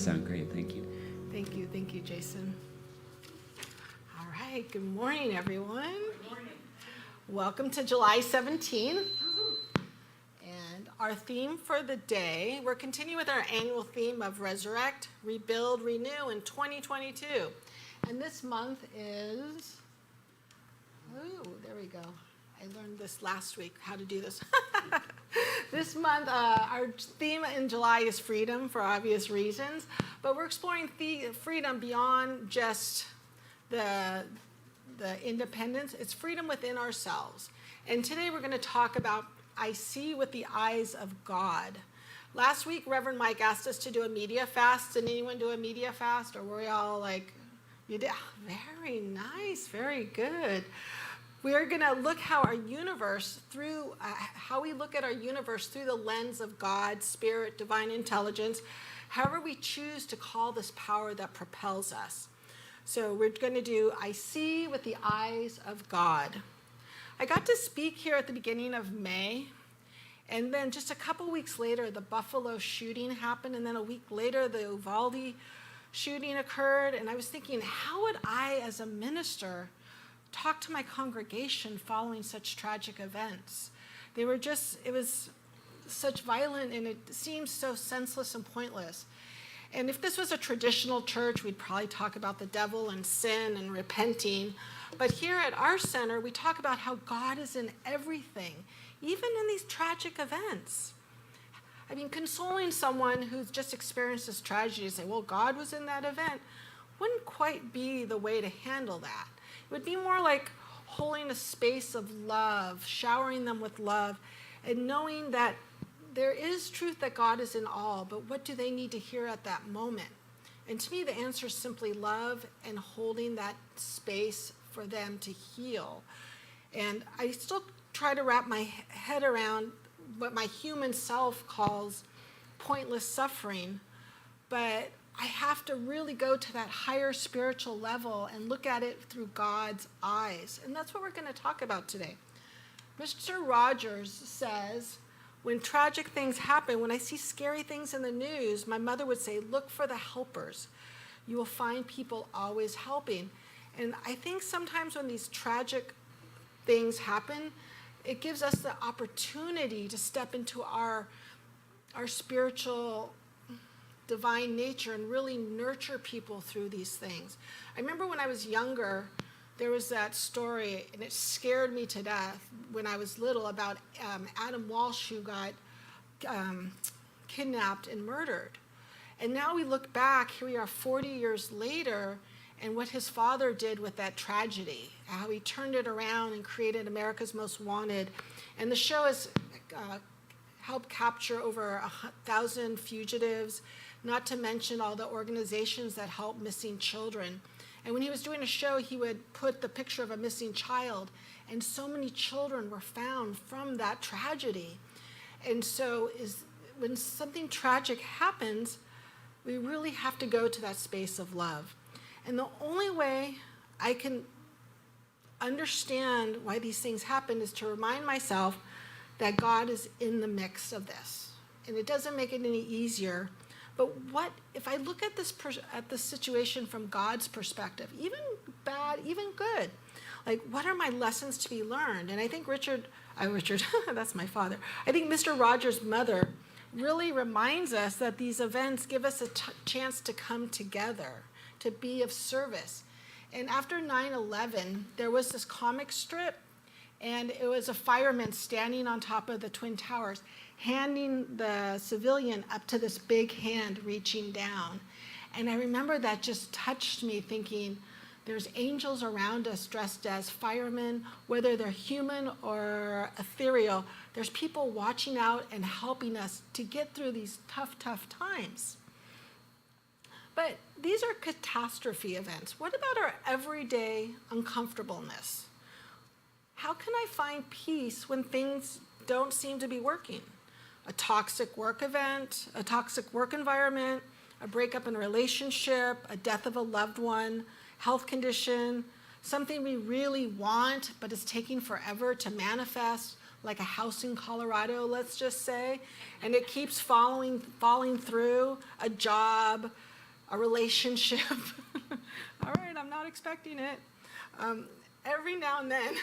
sound great. Thank you. Thank you, Jason. All right, good morning, everyone. Good morning. Welcome to July 17th. And our theme for the day, we're continuing with our annual theme of Resurrect, Rebuild, Renew in 2022. And this month is, there we go. I learned this last week, how to do this. This month, our theme in July is freedom for obvious reasons, but we're exploring freedom beyond just the independence. It's freedom within ourselves. And today we're going to talk about I see with the eyes of God. Last week, Reverend Mike asked us to do a media fast. Did anyone do a media fast? Or were we all like, you did? Very nice, very good. We are going to look how our universe how we look at our universe through the lens of God, spirit, divine intelligence, however we choose to call this power that propels us. So we're going to do I see with the eyes of God. I got to speak here at the beginning of May, and then just a couple weeks later, the Buffalo shooting happened, and then a week later, the Uvalde shooting occurred, and I was thinking, how would I, as a minister, talk to my congregation following such tragic events? It was such violent, and it seems so senseless and pointless. And if this was a traditional church, we'd probably talk about the devil and sin and repenting. But here at our center, we talk about how God is in everything, even in these tragic events. I mean, consoling someone who's just experienced this tragedy and say, well, God was in that event, wouldn't quite be the way to handle that. It would be more like holding a space of love, showering them with love, and knowing that there is truth that God is in all, but what do they need to hear at that moment? And to me, the answer is simply love and holding that space for them to heal. And I still try to wrap my head around what my human self calls pointless suffering, but I have to really go to that higher spiritual level and look at it through God's eyes. And that's what we're going to talk about today. Mr. Rogers says, when tragic things happen, when I see scary things in the news, my mother would say, look for the helpers. You will find people always helping. And I think sometimes when these tragic things happen, it gives us the opportunity to step into our spiritual divine nature and really nurture people through these things. I remember when I was younger, there was that story, and it scared me to death when I was little, about Adam Walsh, who got kidnapped and murdered. And now we look back, here we are 40 years later, and what his father did with that tragedy, how he turned it around and created America's Most Wanted. And the show has helped capture over 1,000 fugitives, not to mention all the organizations that help missing children. And when he was doing a show, he would put the picture of a missing child, and so many children were found from that tragedy. And so when something tragic happens, we really have to go to that space of love. And the only way I can understand why these things happen is to remind myself that God is in the mix of this. And it doesn't make it any easier. But what if I look at this situation from God's perspective, even bad, even good? Like, what are my lessons to be learned? And I think Richard, that's my father. I think Mr. Rogers' mother really reminds us that these events give us a chance to come together, to be of service. And after 9/11, there was this comic strip, and it was a fireman standing on top of the Twin Towers, handing the civilian up to this big hand reaching down. And I remember that just touched me, thinking, there's angels around us dressed as firemen, whether they're human or ethereal. There's people watching out and helping us to get through these tough, tough times. But these are catastrophe events. What about our everyday uncomfortableness? How can I find peace when things don't seem to be working? A toxic work event, a toxic work environment, a breakup in a relationship, a death of a loved one, health condition, something we really want but is taking forever to manifest, like a house in Colorado, let's just say, and it keeps falling through, a job, a relationship. All right, I'm not expecting it. Every now and then,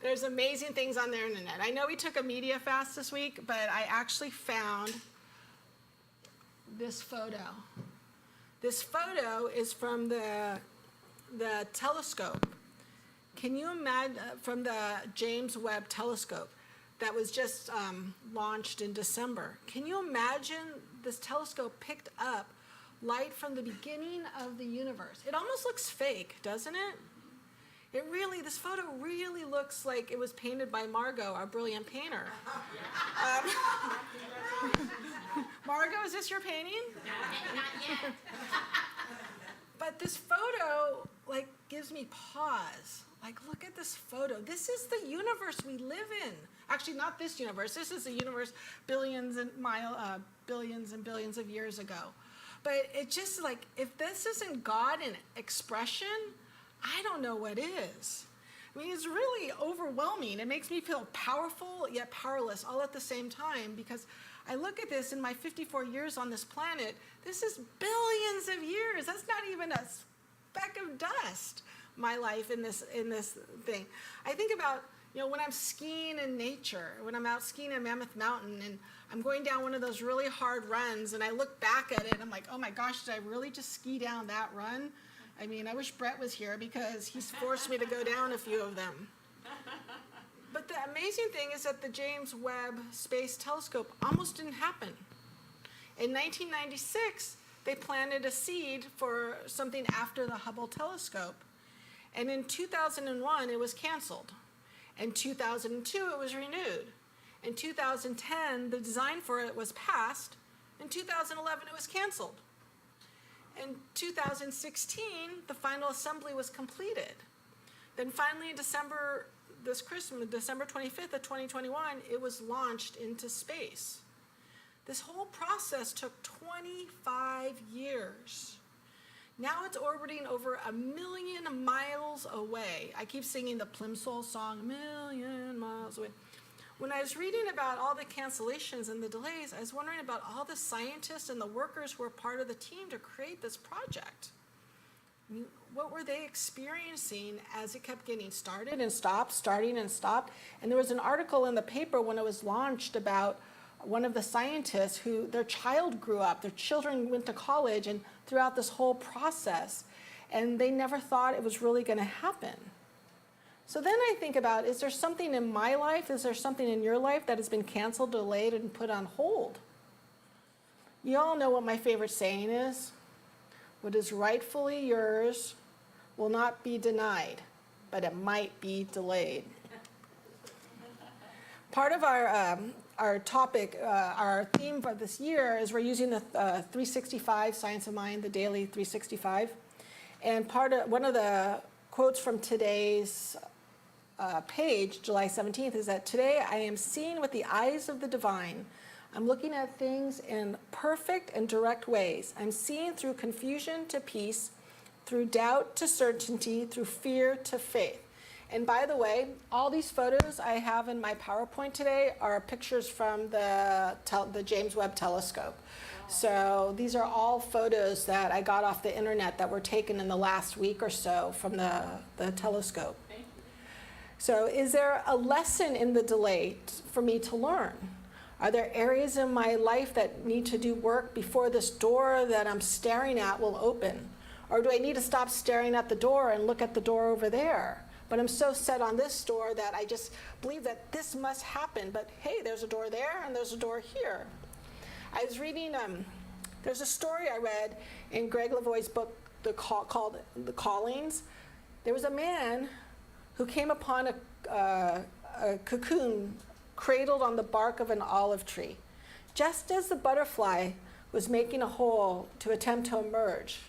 there's amazing things on the internet. I know we took a media fast this week, but I actually found this photo. This photo is from the telescope. Can you imagine, from the James Webb telescope that was just launched in December? Can you imagine this telescope picked up light from the beginning of the universe? It almost looks fake, doesn't it? This photo really looks like it was painted by Margot, our brilliant painter. Margot, is this your painting? Not yet. But this photo, gives me pause. Look at this photo. This is the universe we live in. Actually, not this universe. This is the universe billions and billions of years ago. But it's just if this isn't God in expression, I don't know what is. I mean, it's really overwhelming. It makes me feel powerful yet powerless all at the same time, because I look at this in my 54 years on this planet. This is billions of years. That's not even a speck of dust, my life in this thing. I think about, when I'm skiing in nature, when I'm out skiing in Mammoth Mountain and I'm going down one of those really hard runs and I look back at it and I'm like, oh my gosh, did I really just ski down that run? I mean, I wish Brett was here because he's forced me to go down a few of them. But the amazing thing is that the James Webb Space Telescope almost didn't happen. In 1996, they planted a seed for something after the Hubble telescope. And in 2001, it was canceled. In 2002, it was renewed. In 2010, the design for it was passed. In 2011, it was canceled. In 2016, the final assembly was completed. Then finally in December 25th of 2021, it was launched into space. This whole process took 25 years. Now it's orbiting over 1 million miles away. I keep singing the Plimsoll song, 1,000,000 miles away. When I was reading about all the cancellations and the delays, I was wondering about all the scientists and the workers who were part of the team to create this project. I mean, what were they experiencing as it kept getting started and stopped, starting and stopped? And there was an article in the paper when it was launched about one of the scientists who their child grew up, their children went to college, and throughout this whole process, and they never thought it was really going to happen. So then I think about, is there something in my life, is there something in your life that has been canceled, delayed, and put on hold? You all know what my favorite saying is. What is rightfully yours will not be denied, but it might be delayed. Part of our topic, our theme for this year is we're using the 365 Science of Mind, the daily 365. And one of the quotes from today's page, July 17th, is that today I am seeing with the eyes of the divine. I'm looking at things in perfect and direct ways. I'm seeing through confusion to peace, through doubt to certainty, through fear to faith. And by the way, all these photos I have in my PowerPoint today are pictures from the James Webb Telescope. So these are all photos that I got off the internet that were taken in the last week or so from the telescope. So is there a lesson in the delay for me to learn? Are there areas in my life that need to do work before this door that I'm staring at will open? Or do I need to stop staring at the door and look at the door over there? But I'm so set on this door that I just believe that this must happen. But hey, there's a door there and there's a door here. I was reading, there's a story I read in Greg Lavoie's book called The Callings. There was a man who came upon a cocoon cradled on the bark of an olive tree, just as the butterfly was making a hole to attempt to emerge.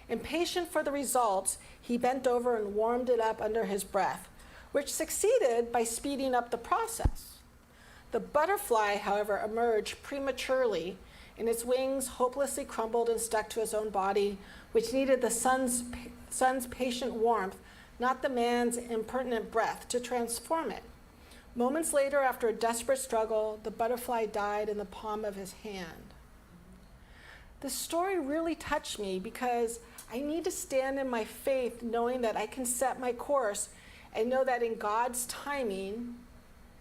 Impatient for the results, he bent over and warmed it up under his breath, which succeeded by speeding up the process. The butterfly, however, emerged prematurely, and its wings hopelessly crumbled and stuck to his own body, which needed the sun's patient warmth, not the man's impertinent breath, to transform it. Moments later, after a desperate struggle, the butterfly died in the palm of his hand. the story really touched me because I need to stand in my faith knowing that I can set my course and know that in God's timing,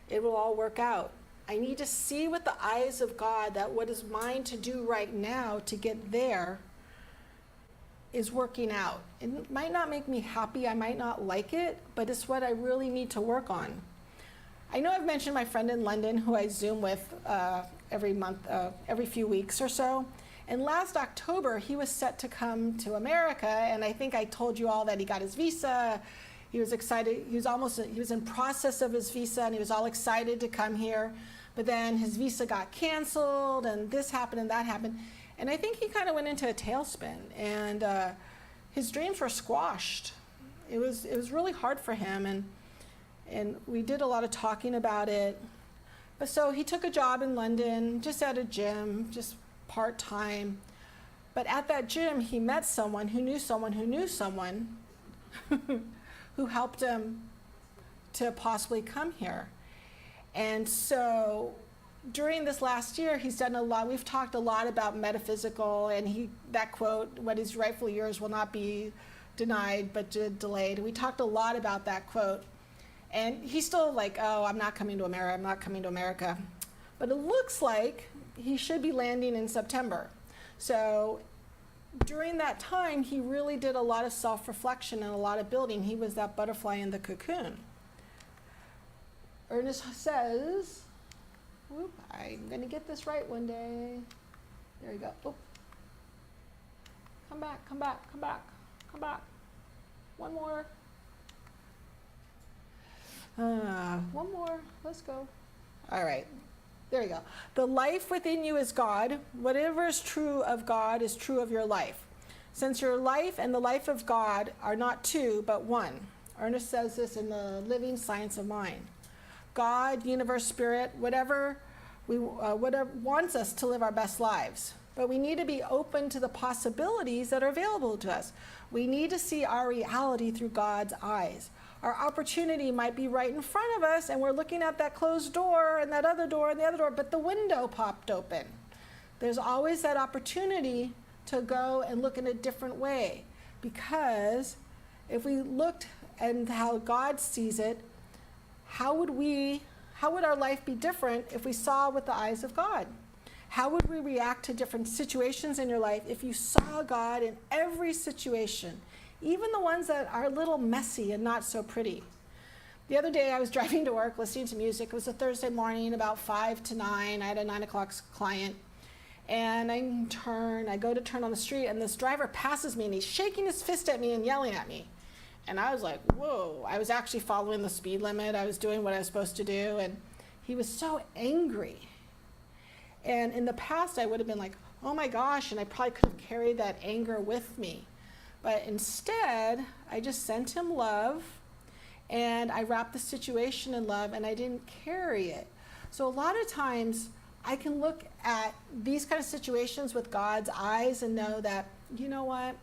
it will all work out. I need to see with the eyes of God that what is mine to do right now to get there is working out. It might not make me happy, I might not like it, but it's what I really need to work on. I know I've mentioned my friend in London who I Zoom with every month, every few weeks or so. And last October, he was set to come to America, and I think I told you all that he got his visa. He was excited, he was in process of his visa, and he was all excited to come here. But then his visa got canceled, and this happened and that happened. And I think he kind of went into a tailspin, and his dreams were squashed. It was really hard for him, and we did a lot of talking about it. But so he took a job in London, just at a gym, just part-time. But at that gym, he met someone who knew someone who knew someone who helped him to possibly come here. And so during this last year, he's done a lot. We've talked a lot about metaphysical, and that quote, "What is rightfully yours will not be denied, but delayed." We talked a lot about that quote. And he's still like, "Oh, I'm not coming to America, I'm not coming to America." But it looks like he should be landing in September. So during that time, he really did a lot of self-reflection and a lot of building. He was that butterfly in the cocoon. Ernest says, whoop, I'm going to get this right one day. There you go. Oh. Come back, come back, come back, come back. One more. One more. Let's go. All right. There you go. The life within you is God. Whatever is true of God is true of your life. Since your life and the life of God are not two, but one. Ernest says this in the Living Science of Mind. God, universe, spirit, whatever wants us to live our best lives. But we need to be open to the possibilities that are available to us. We need to see our reality through God's eyes. Our opportunity might be right in front of us, and we're looking at that closed door and that other door and the other door, but the window popped open. There's always that opportunity to go and look in a different way, because if we looked at how God sees it, how would our life be different if we saw with the eyes of God? How would we react to different situations in your life if you saw God in every situation? Even the ones that are a little messy and not so pretty. The other day I was driving to work listening to music. It was a Thursday morning, about 5 to 9. I had a 9 o'clock client. And I go to turn on the street, and this driver passes me, and he's shaking his fist at me and yelling at me. And I was like, whoa. I was actually following the speed limit. I was doing what I was supposed to do. And he was so angry. And in the past, I would have been like, oh my gosh, and I probably could have carried that anger with me. But instead, I just sent him love, and I wrapped the situation in love, and I didn't carry it. So a lot of times, I can look at these kind of situations with God's eyes and know that, you know what,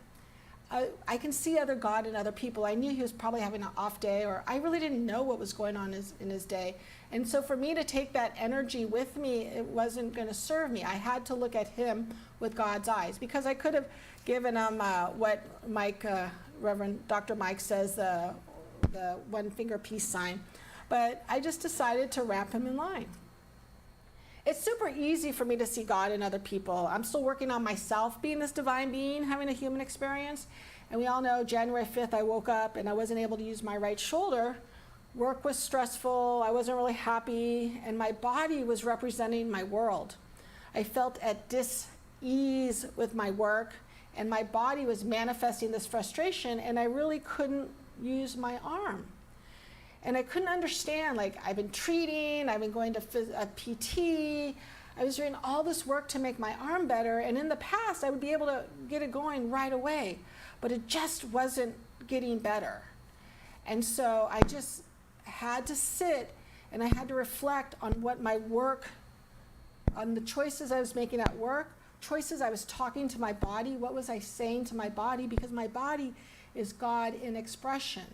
I can see other God in other people. I knew he was probably having an off day, or I really didn't know what was going on in his day. And so for me to take that energy with me, it wasn't going to serve me. I had to look at him with God's eyes, because I could have given him what Mike, Reverend Dr. Mike says, the one finger peace sign. But I just decided to wrap him in line. It's super easy for me to see God in other people. I'm still working on myself being this divine being, having a human experience. And we all know January 5th, I woke up and I wasn't able to use my right shoulder. Work was stressful, I wasn't really happy, and my body was representing my world. I felt at dis-ease with my work, and my body was manifesting this frustration, and I really couldn't use my arm. And I couldn't understand, like, I've been treating, I've been going to a PT, I was doing all this work to make my arm better, and in the past I would be able to get it going right away, but it just wasn't getting better. And so I just had to sit and I had to reflect on what my work, on the choices I was making at work, choices I was talking to my body, what was I saying to my body, because my body is God in expression.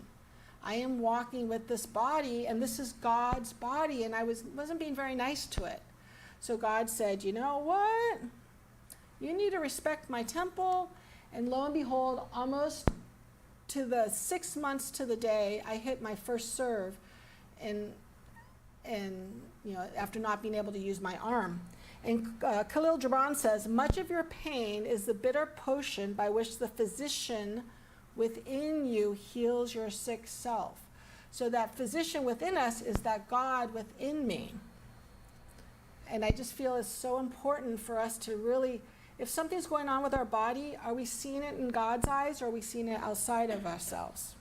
I am walking with this body, and this is God's body, and I wasn't being very nice to it. So God said, you know what? You need to respect my temple. And lo and behold, almost to the 6 months to the day, I hit my first serve, and after not being able to use my arm. And Khalil Gibran says, much of your pain is the bitter potion by which the physician within you heals your sick self. So that physician within us is that God within me. And I just feel it's so important for us to really, if something's going on with our body, are we seeing it in God's eyes, or are we seeing it outside of ourselves?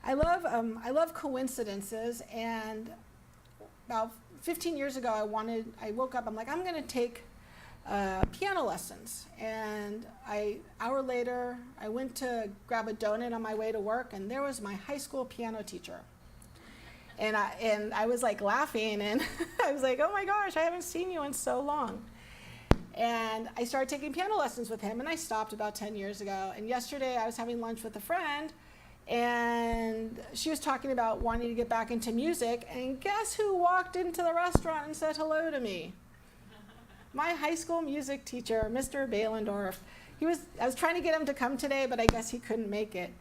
I love coincidences, and about 15 years ago, I woke up, I'm like, I'm gonna take piano lessons. And hour later, I went to grab a donut on my way to work, and there was my high school piano teacher. And I was like laughing, and I was like, oh my gosh, I haven't seen you in so long. And I started taking piano lessons with him, and I stopped about 10 years ago. And yesterday I was having lunch with a friend, and she was talking about wanting to get back into music, and guess who walked into the restaurant and said hello to me? My high school music teacher, Mr. Bailendorf. I was trying to get him to come today, but I guess he couldn't make it.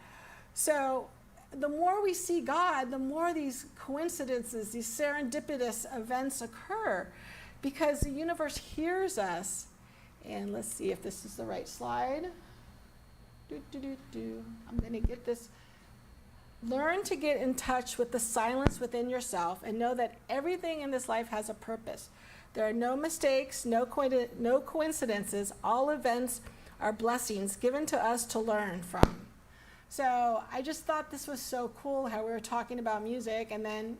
So the more we see God, the more these coincidences, these serendipitous events occur, because the universe hears us. And let's see if this is the right slide. I'm going to get this. Learn to get in touch with the silence within yourself and know that everything in this life has a purpose. There are no mistakes, no coincidences. All events are blessings given to us to learn from. So I just thought this was so cool how we were talking about music, and then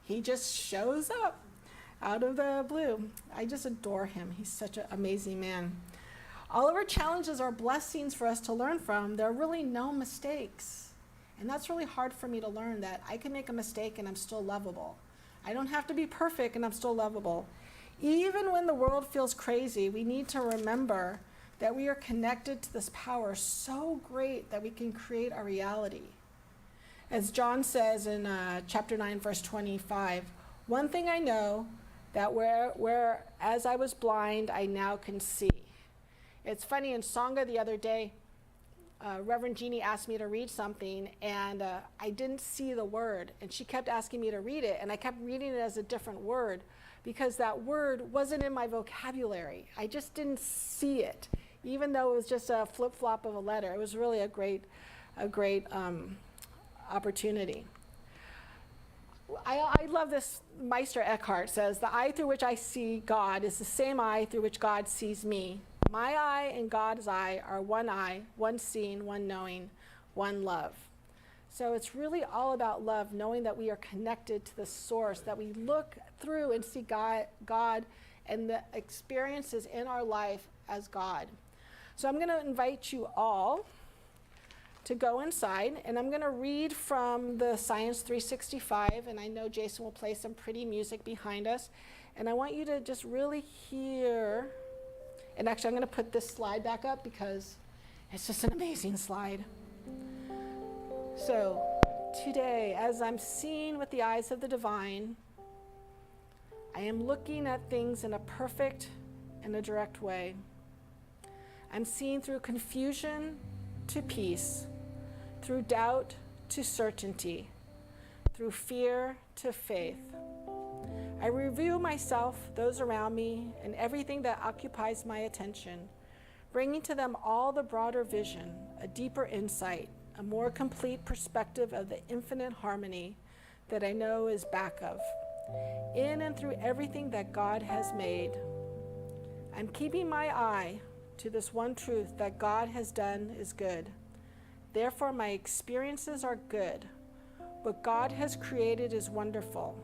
he just shows up out of the blue. I just adore him. He's such an amazing man. All of our challenges are blessings for us to learn from. There are really no mistakes. And that's really hard for me to learn, that I can make a mistake and I'm still lovable. I don't have to be perfect and I'm still lovable. Even when the world feels crazy, we need to remember that we are connected to this power so great that we can create our reality. As John says in chapter 9, verse 25, one thing I know, that whereas I was blind, I now can see. It's funny, in Sangha the other day, Reverend Jeannie asked me to read something, and I didn't see the word, and she kept asking me to read it, and I kept reading it as a different word, because that word wasn't in my vocabulary. I just didn't see it, even though it was just a flip-flop of a letter. It was really a great opportunity. I love this. Meister Eckhart says, the eye through which I see God is the same eye through which God sees me. My eye and God's eye are one eye, one seeing, one knowing, one love. So it's really all about love, knowing that we are connected to the source, that we look through and see God and the experiences in our life as God. So I'm going to invite you all to go inside, and I'm going to read from the Science 365, and I know Jason will play some pretty music behind us, and I want you to just really hear, and actually I'm going to put this slide back up because it's just an amazing slide. So today, as I'm seeing with the eyes of the divine, I am looking at things in a perfect and a direct way. I'm seeing through confusion to peace, through doubt to certainty, through fear to faith. I review myself, those around me, and everything that occupies my attention, bringing to them all the broader vision, a deeper insight, a more complete perspective of the infinite harmony that I know is back of, in and through everything that God has made. I'm keeping my eye to this one truth that God has done is good. Therefore, my experiences are good. What God has created is wonderful.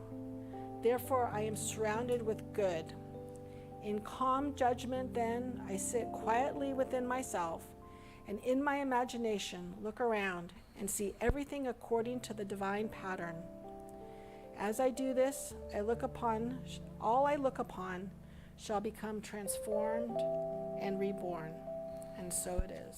Therefore, I am surrounded with good. In calm judgment, then, I sit quietly within myself, and in my imagination, look around and see everything according to the divine pattern. As I do this, all I look upon shall become transformed and reborn. And so it is.